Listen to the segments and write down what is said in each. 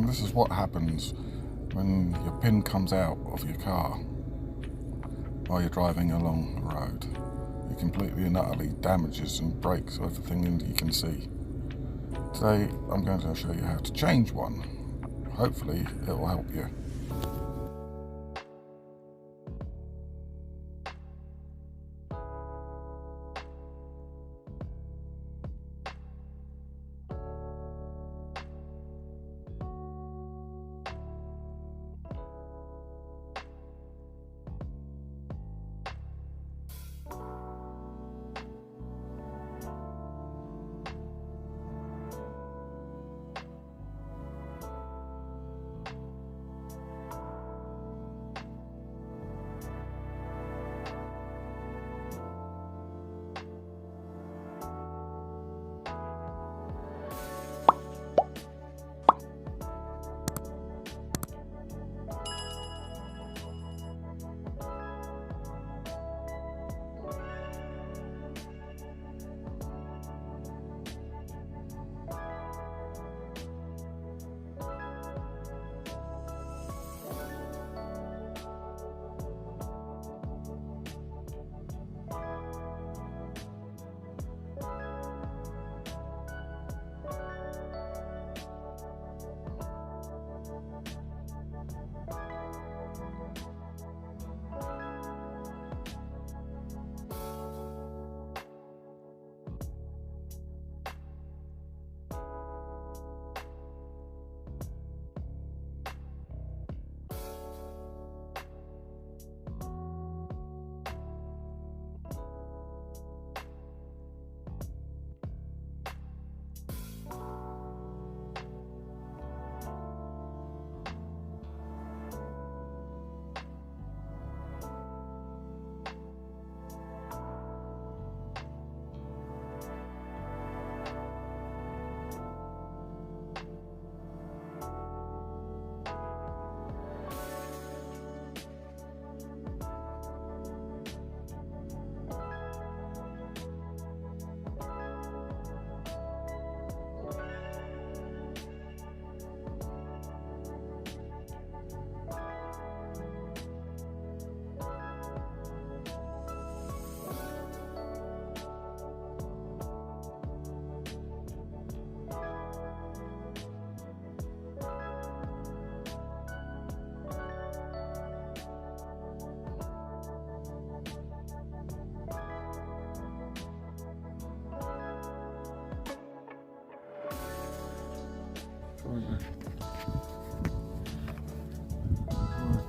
this is what happens when your pin comes out of your car while you're driving along the road. It completely and utterly damages and breaks everything that you can see. Today I'm going to show you how to change one. Hopefully it will help you.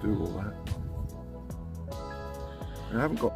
Do all that. I haven't got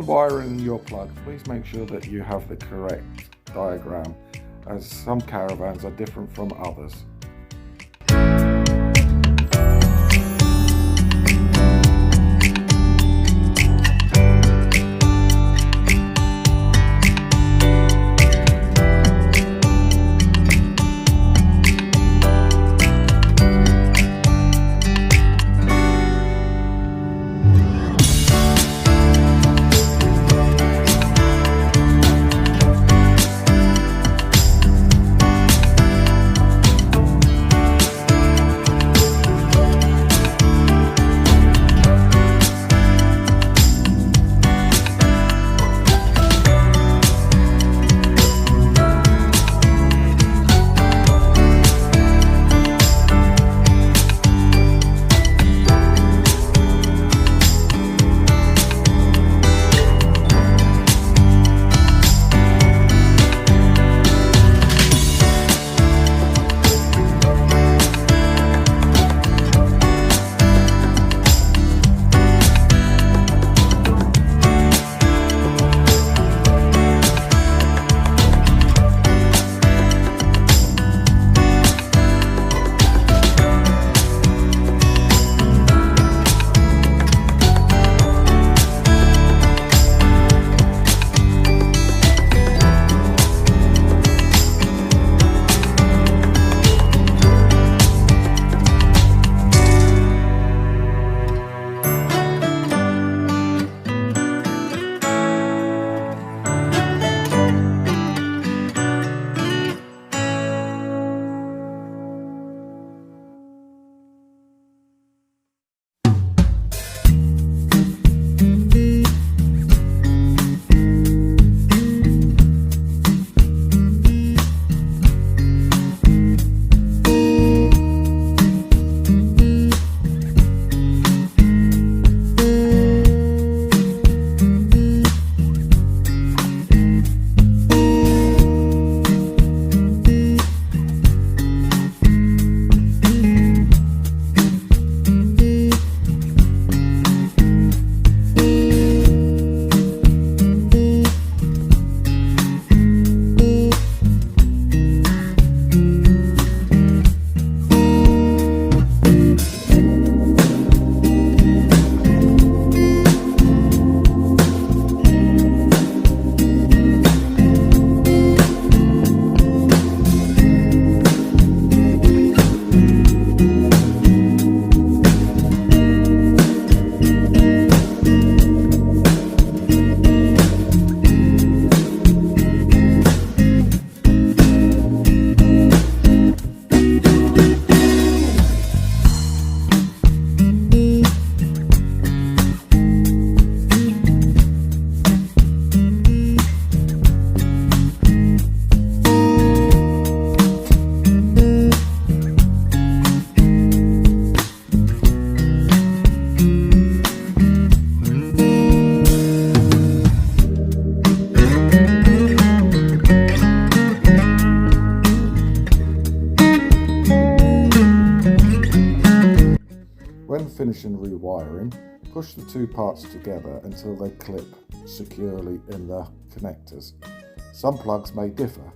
When wiring your plugs, please make sure that you have the correct diagram, as some Caravans are different from others. When finishing rewiring, push the two parts together until they clip securely in the connectors. Some plugs may differ.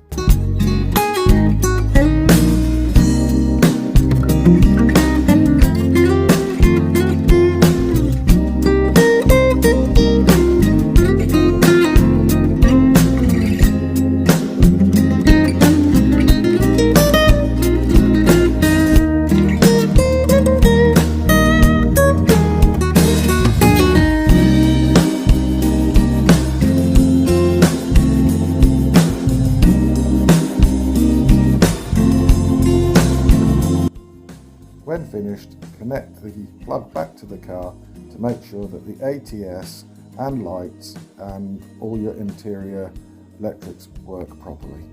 When finished, connect the plug back to the car to make sure that the ATS and lights and all your interior electrics work properly.